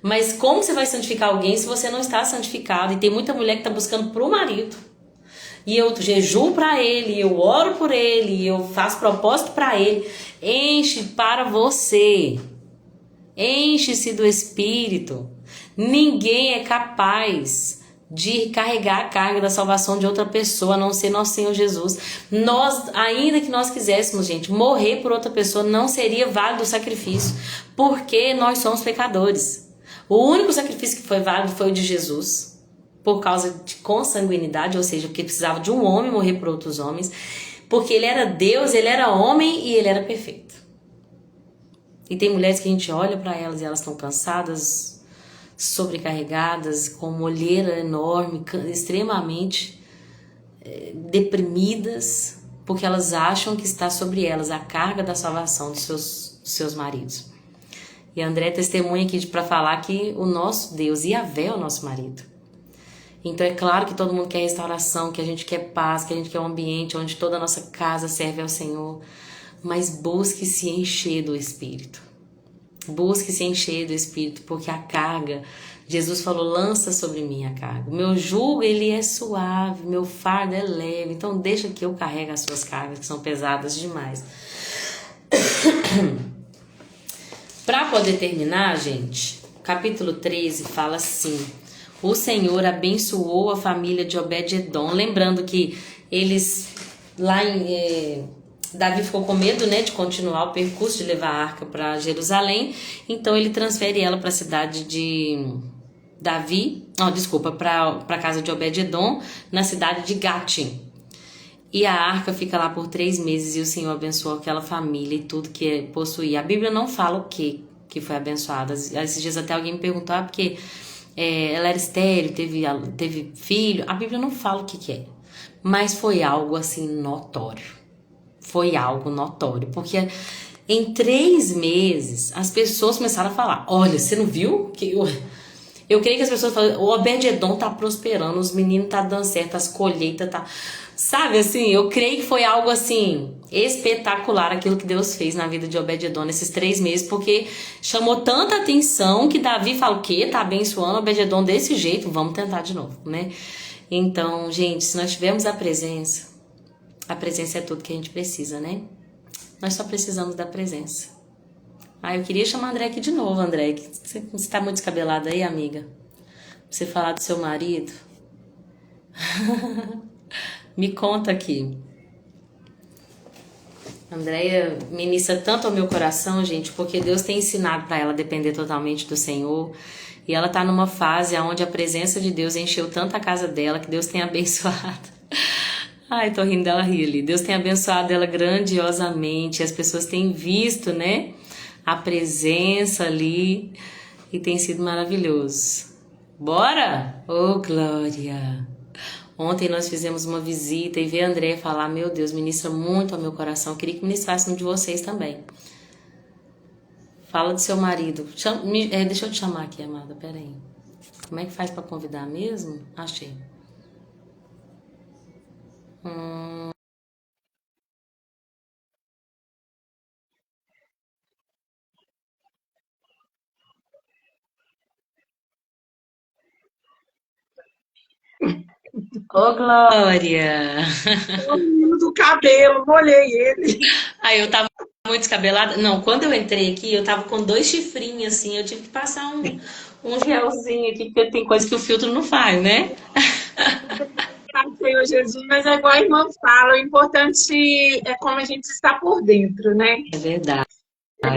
Mas como você vai santificar alguém se você não está santificado? E tem muita mulher que está buscando pro marido. E eu jejuo para ele, eu oro por ele, eu faço propósito para ele. Enche para você. Enche-se do Espírito. Ninguém é capaz de carregar a carga da salvação de outra pessoa, a não ser nosso Senhor Jesus. Nós, ainda que nós quiséssemos, gente, morrer por outra pessoa, não seria válido o sacrifício, porque nós somos pecadores. O único sacrifício que foi válido foi o de Jesus, por causa de consanguinidade, ou seja, porque precisava de um homem morrer por outros homens, porque ele era Deus, ele era homem e ele era perfeito. E tem mulheres que a gente olha para elas e elas estão cansadas, sobrecarregadas, com uma olheira enorme, extremamente deprimidas, porque elas acham que está sobre elas a carga da salvação dos seus maridos. E a André testemunha aqui para falar que o nosso Deus, Yahvé, é o nosso marido. Então é claro que todo mundo quer restauração, que a gente quer paz, que a gente quer um ambiente onde toda a nossa casa serve ao Senhor, mas busque se encher do Espírito. Busque se encher do Espírito, porque a carga Jesus falou, lança sobre mim a carga. Meu jugo, ele é suave, meu fardo é leve. Então deixa que eu carregue as suas cargas, que são pesadas demais. Para poder terminar, gente, capítulo 13 fala assim: o Senhor abençoou a família de Obed-edom. Lembrando que eles, lá em... Davi ficou com medo, né, de continuar o percurso, de levar a arca para Jerusalém. Então ele transfere ela para a cidade de Davi, para a casa de Obed-edom, na cidade de Gate. E a arca fica lá por 3 meses e o Senhor abençoou aquela família e tudo que possuía. A Bíblia não fala o que foi abençoado. Esses dias até alguém me perguntou, porque ela era estéril, teve filho. A Bíblia não fala o que é, mas foi algo assim notório. Foi algo notório, porque em 3 meses as pessoas começaram a falar: olha, você não viu? Eu creio que as pessoas falam, o Obed-edom tá prosperando, os meninos tá dando certo, as colheitas tá... Sabe assim, eu creio que foi algo assim, espetacular aquilo que Deus fez na vida de Obed-edom nesses 3 meses, porque chamou tanta atenção que Davi fala, o quê? Tá abençoando Obed-edom desse jeito? Vamos tentar de novo, né? Então, gente, se nós tivermos a presença é tudo que a gente precisa, né? Nós só precisamos da presença. Eu queria chamar a André aqui de novo, André. Você tá muito descabelada aí, amiga? Pra você falar do seu marido. Me conta aqui. Andréia ministra tanto ao meu coração, gente, porque Deus tem ensinado para ela depender totalmente do Senhor. E ela tá numa fase onde a presença de Deus encheu tanto a casa dela, que Deus tem abençoado. Ai, tô rindo dela rir ali. Deus tem abençoado ela grandiosamente. As pessoas têm visto, né, a presença ali. E tem sido maravilhoso. Bora? Oh, glória! Ontem nós fizemos uma visita e ver a Andréia falar, meu Deus, ministra muito ao meu coração. Eu queria que ministrasse um de vocês também. Fala do seu marido. Deixa eu te chamar aqui, amada, peraí. Como é que faz pra convidar mesmo? Achei. Ô, Glória! O menino do cabelo, molhei ele. Aí eu tava muito descabelada. Não, quando eu entrei aqui, eu tava com 2 chifrinhos, assim. Eu tive que passar um gelzinho aqui, porque tem coisa que o filtro não faz, né? Senhor Jesus, mas é igual a irmã fala, o importante é como a gente está por dentro, né? É verdade.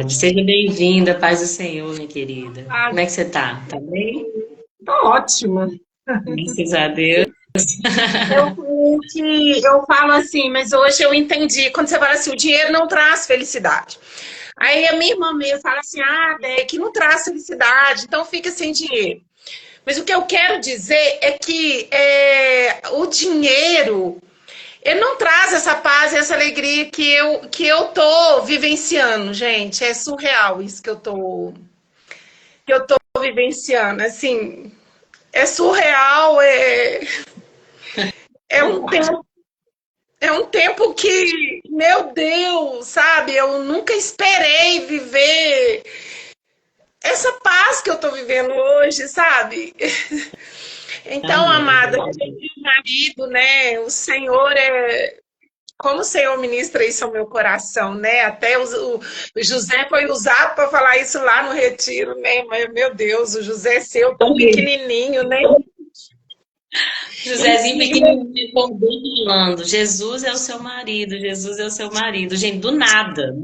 Seja bem-vinda, paz do Senhor, minha querida. Ah, Como é que você tá? Tá bem? tô ótima. Graças a Deus. Eu falo assim, mas hoje eu entendi. Quando você fala assim, o dinheiro não traz felicidade. Aí a minha irmã mesmo fala assim, que não traz felicidade, então fica sem dinheiro. Mas o que eu quero dizer é que o dinheiro, ele não traz essa paz e essa alegria que eu tô vivenciando, gente. É surreal isso que eu tô vivenciando. Assim, é surreal, é um tempo, é um tempo que, meu Deus, sabe? Eu nunca esperei viver essa paz que eu tô vivendo hoje, sabe? Então, Amém. amada, o marido, né? O Senhor como o Senhor ministra isso ao meu coração, né? Até o José foi usado para falar isso lá no retiro, né? Mas, meu Deus, o José é seu tão pequenininho, né? Josézinho pequenininho, falando, Jesus é o seu marido, Jesus é o seu marido. Gente, do nada.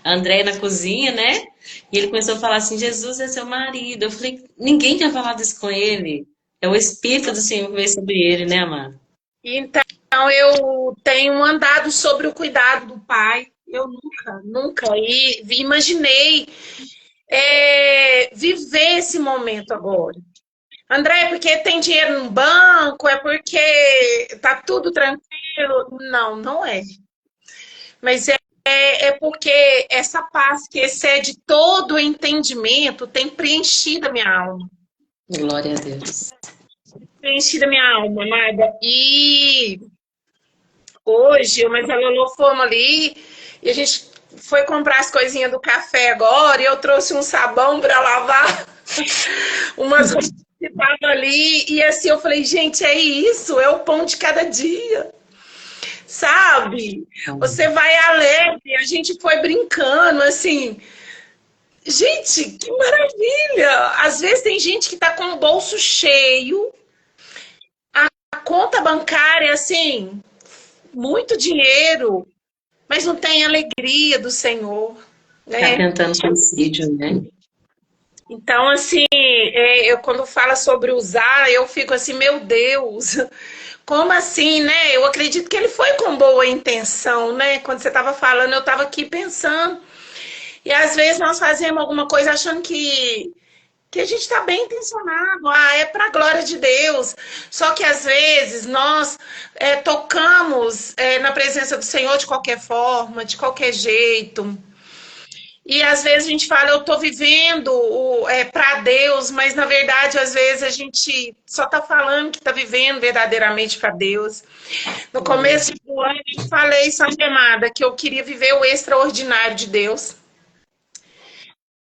A Andréia na cozinha, né? E ele começou a falar assim, Jesus é seu marido. Eu falei, ninguém tinha falado isso com ele. É o Espírito do Senhor que veio sobre ele, né, amado? Então, eu tenho andado sobre o cuidado do Pai. Eu nunca imaginei viver esse momento agora. André, porque tem dinheiro no banco? É porque tá tudo tranquilo? Não, não é. Mas é porque essa paz que excede todo o entendimento tem preenchido a minha alma. Glória a Deus. Preenchido a minha alma, amada. E hoje, mas a Lolo fomos ali e a gente foi comprar as coisinhas do café agora e eu trouxe um sabão para lavar. Umas coisas que estavam ali, e assim eu falei, gente, é isso, é o pão de cada dia, sabe? Você vai alegre, a gente foi brincando, assim. Gente, que maravilha! Às vezes tem gente que tá com o bolso cheio, a conta bancária, assim, muito dinheiro, mas não tem alegria do Senhor, Tá né? tentando suicídio, né? Então, assim, eu quando fala sobre usar, eu fico assim, meu Deus, como assim, né? Eu acredito que ele foi com boa intenção, né? Quando você estava falando, eu estava aqui pensando. E às vezes nós fazemos alguma coisa achando que a gente está bem intencionado, é para a glória de Deus. Só que às vezes nós tocamos na presença do Senhor de qualquer forma, de qualquer jeito. E às vezes a gente fala, eu estou vivendo para Deus, mas na verdade, às vezes a gente só está falando que está vivendo verdadeiramente para Deus. No começo do ano, eu falei, sabe, amada, que eu queria viver o extraordinário de Deus.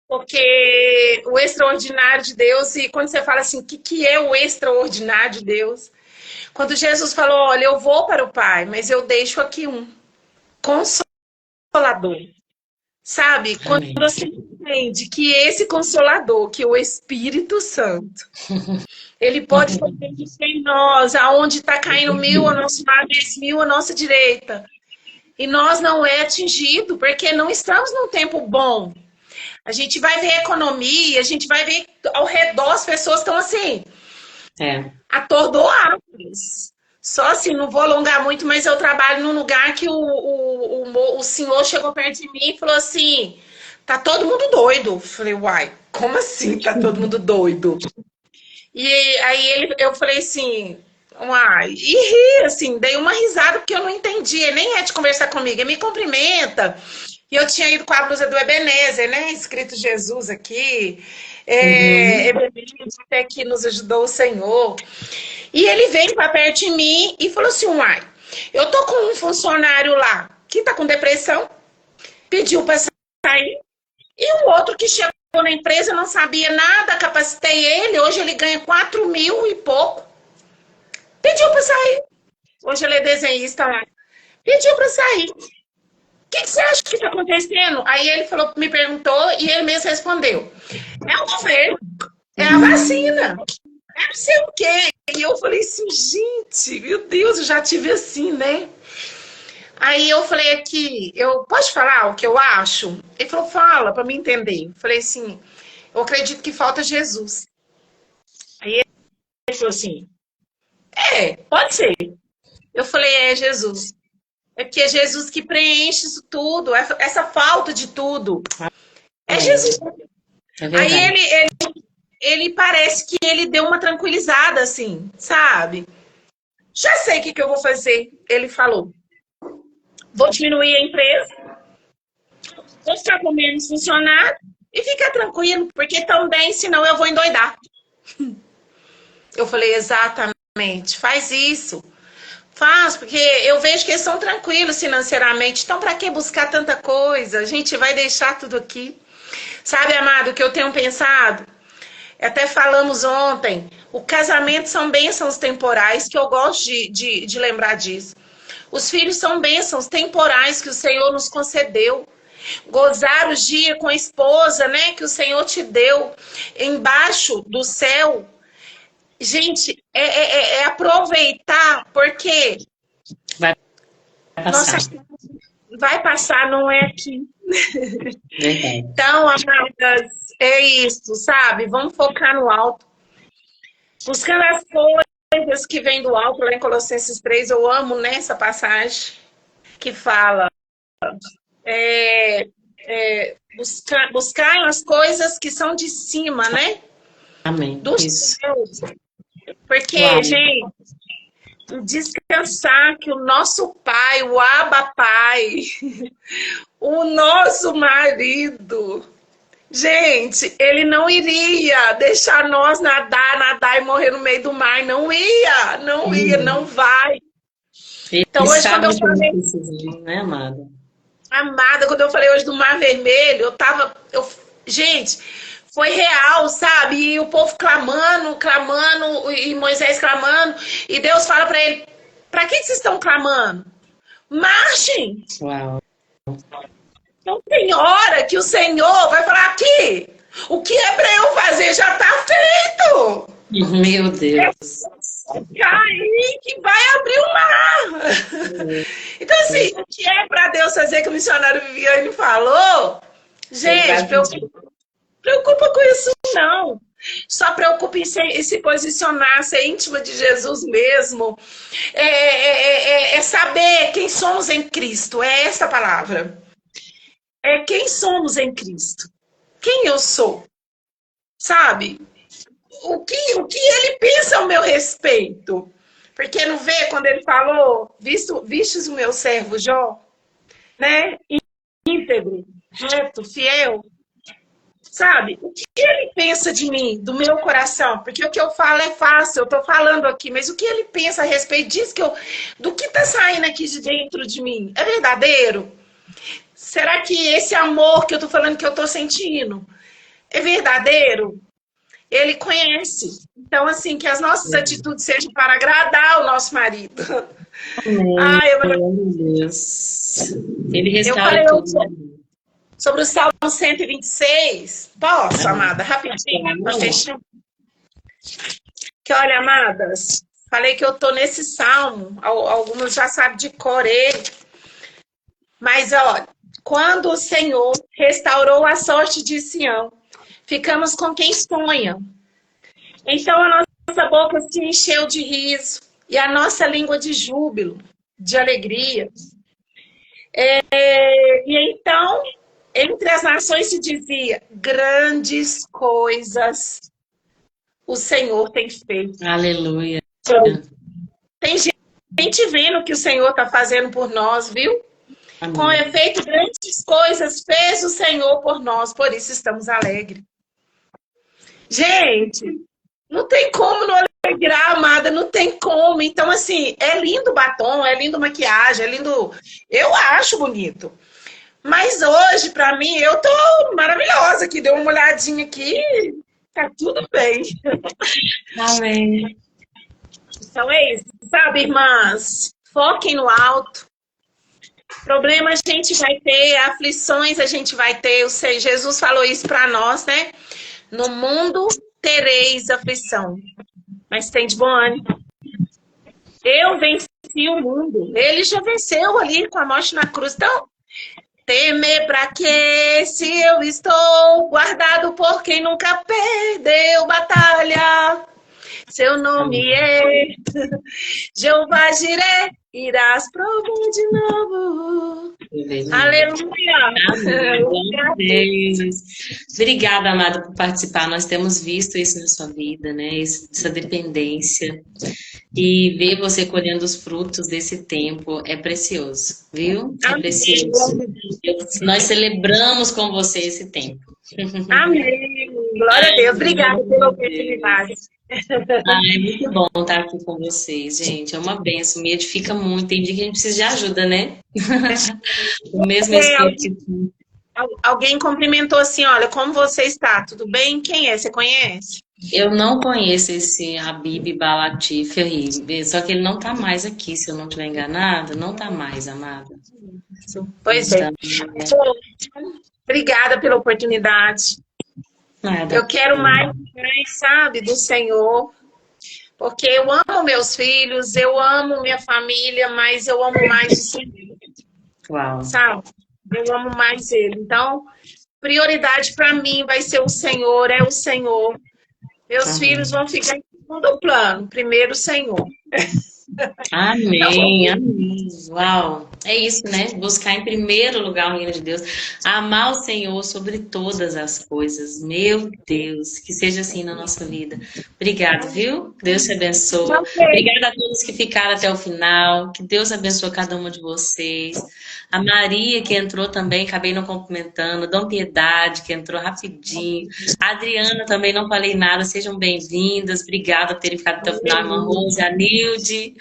Porque o extraordinário de Deus, e quando você fala assim, o que é o extraordinário de Deus? Quando Jesus falou, olha, eu vou para o Pai, mas eu deixo aqui um consolador. Sabe? Quando Amém. você entende que esse consolador, que é o Espírito Santo, ele pode fazer isso em nós, aonde está caindo 1000 ao nosso lado, 10.000 à nossa direita. E nós não é atingido, porque não estamos num tempo bom. A gente vai ver economia, a gente vai ver ao redor as pessoas estão assim, atordoadas. Só assim, não vou alongar muito, mas eu trabalho num lugar que o senhor chegou perto de mim e falou assim, tá todo mundo doido. Falei, uai, como assim tá todo mundo doido? E aí eu falei assim, uai, e ri, assim, dei uma risada porque eu não entendi. Ele nem é de conversar comigo, ele me cumprimenta. E eu tinha ido com a blusa do Ebenezer, né? Escrito Jesus aqui. Ebenezer até que nos ajudou o Senhor. E ele veio para perto de mim e falou assim, uai, eu tô com um funcionário lá que tá com depressão, pediu para sair, e um outro que chegou na empresa, não sabia nada, capacitei ele, hoje ele ganha 4.000 e pouco, pediu para sair. Hoje ele é desenhista lá. Pediu para sair. O que você acha que está acontecendo? Aí ele falou, me perguntou e ele mesmo respondeu. É o governo, é a vacina, é não sei o quê. E eu falei assim, gente, meu Deus, eu já tive assim, né? Aí eu falei aqui, posso falar o que eu acho? Ele falou, fala, para me entender. Eu falei assim, eu acredito que falta Jesus. Aí ele falou assim, pode ser. Eu falei, é Jesus. É porque é Jesus que preenche isso tudo, essa falta de tudo. É Jesus. Aí ele parece que ele deu uma tranquilizada, assim, sabe? Já sei o que eu vou fazer, ele falou. Vou diminuir a empresa, vou ficar com menos funcionário e ficar tranquilo, porque também, senão eu vou endoidar. Eu falei, exatamente, faz isso. Faz, porque eu vejo que eles são tranquilos financeiramente. Então, para que buscar tanta coisa? A gente vai deixar tudo aqui. Sabe, amado, o que eu tenho pensado? Até falamos ontem. O casamento são bênçãos temporais, que eu gosto de lembrar disso. Os filhos são bênçãos temporais que o Senhor nos concedeu. Gozar os dias com a esposa, né? Que o Senhor te deu embaixo do céu. Gente, é aproveitar, porque vai passar. Vai passar, não é aqui. Então, amadas, é isso, sabe? Vamos focar no alto. Buscando as coisas que vêm do alto, lá em Colossenses 3, eu amo nessa passagem que fala buscar as coisas que são de cima, né? Amém. Dos céus. Porque, gente, descansar que o nosso pai, o Abba Pai, o nosso marido, gente, ele não iria deixar nós nadar e morrer no meio do mar. Não ia, não vai. Então, hoje, quando eu falei... né, amada? Amada, quando eu falei hoje do Mar Vermelho, gente, foi real, sabe? E o povo clamando, clamando, e Moisés clamando, e Deus fala para ele: para que vocês estão clamando? Marchem! Uau. Não tem hora que o Senhor vai falar aqui. O que é para eu fazer já está feito. Meu Deus. Aí que vai abrir o mar. Então, assim, o que é para Deus fazer que o missionário Viviane falou? Gente, preocupa com isso não. Só preocupa em se posicionar, ser íntima de Jesus mesmo. É saber quem somos em Cristo. É essa a palavra. É quem somos em Cristo. Quem eu sou. Sabe? O que ele pensa ao meu respeito? Porque não vê quando ele falou, vistes o meu servo Jó, né? Íntegro, reto, fiel. Sabe? O que ele pensa de mim, do meu coração? Porque o que eu falo é fácil, eu estou falando aqui, mas o que ele pensa a respeito disso do que está saindo aqui de dentro de mim? É verdadeiro? Será que esse amor que eu estou falando que eu estou sentindo é verdadeiro? Ele conhece. Então, assim, que as nossas atitudes sejam para agradar o nosso marido. Meu Deus. Ele restaura tudo. Sobre o Salmo 126. Posso, amada? Rapidinho, para fechar. Que olha, amadas, falei que eu tô nesse salmo. Alguns já sabem de cor ele. Mas, olha, quando o Senhor restaurou a sorte de Sião, ficamos com quem sonha. Então a nossa boca se encheu de riso e a nossa língua de júbilo, de alegria. E então, entre as nações se dizia: grandes coisas o Senhor tem feito. Aleluia. Tem gente vendo o que o Senhor está fazendo por nós, viu? Amém. Com efeito, grandes coisas fez o Senhor por nós, por isso estamos alegres. Gente, não tem como não alegrar, amada, não tem como. Então, assim, é lindo batom, é lindo maquiagem, é lindo... Eu acho bonito. Mas hoje, pra mim, eu tô maravilhosa aqui. Deu uma olhadinha aqui, tá tudo bem. Amém. Então é isso, sabe, irmãs? Foquem no alto. Problemas a gente vai ter, aflições a gente vai ter. Eu sei, Jesus falou isso pra nós, né? No mundo tereis aflição, mas tem de bom ânimo. Eu venci o mundo. Ele já venceu ali com a morte na cruz. Então, temer pra quê? Se eu estou guardado por quem nunca perdeu batalha. Seu nome é Jeová Jiré, irás provar de novo. Aleluia. Deus. Obrigada, amada, por participar. Nós temos visto isso na sua vida, né? Essa dependência. E ver você colhendo os frutos desse tempo é precioso, viu? É precioso. Nós celebramos com você esse tempo. Amém. Glória a Deus. Obrigada pela oportunidade. É muito bom estar aqui com vocês, gente. É uma benção, me edifica muito. Tem dia que a gente precisa de ajuda, né? O mesmo espírito. Alguém cumprimentou assim: olha, como você está? Tudo bem? Quem é? Você conhece? Eu não conheço esse Habib Balatif aí, só que ele não está mais aqui, se eu não estiver enganada. Não está mais, amada. Pois é. Obrigada pela oportunidade. Nada. Eu quero mais, sabe, do Senhor, porque eu amo meus filhos, eu amo minha família, mas eu amo mais o Senhor. Uau. Sabe? Eu amo mais Ele. Então, prioridade para mim vai ser o Senhor, é o Senhor. Meus filhos vão ficar em segundo plano, primeiro o Senhor. Amém, amém. Uau, é isso, né? Buscar em primeiro lugar o reino de Deus, amar o Senhor sobre todas as coisas. Meu Deus, que seja assim na nossa vida. Obrigada, viu? Deus te abençoe. Obrigada a todos que ficaram até o final. Que Deus abençoe cada uma de vocês. A Maria, que entrou também, acabei não cumprimentando. Dom Piedade, que entrou rapidinho. A Adriana, também não falei nada. Sejam bem-vindas. Obrigada por terem ficado até o final, irmã Rose, a Nilde,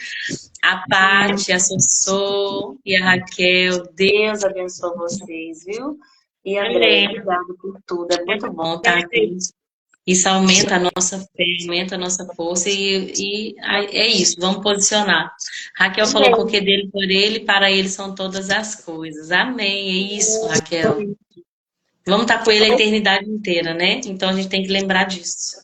a Paty, a Sossô e a Raquel. Deus abençoe vocês, viu? E André, Amém. obrigada por tudo. É muito bom estar aqui. Isso aumenta a nossa fé, aumenta a nossa força é isso, vamos posicionar. Raquel falou, porque dele, por ele, para ele são todas as coisas. Amém, é isso, Raquel. Vamos estar com ele a eternidade inteira, né? Então a gente tem que lembrar disso.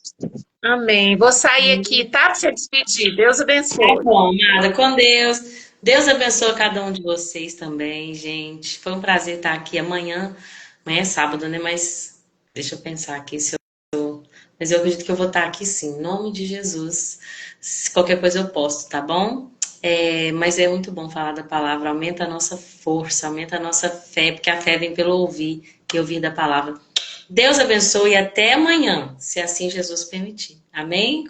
Amém. Vou sair aqui, tá? Para você despedir. Deus Tá abençoe. bom, amada, com Deus. Deus abençoe cada um de vocês também, gente. Foi um prazer estar aqui amanhã. Amanhã é sábado, né? Mas deixa eu pensar aqui se mas eu acredito que eu vou estar aqui sim, em nome de Jesus. Se qualquer coisa eu posto, tá bom? Mas é muito bom falar da palavra, aumenta a nossa força, aumenta a nossa fé, porque a fé vem pelo ouvir e ouvir da palavra. Deus abençoe e até amanhã, se assim Jesus permitir. Amém?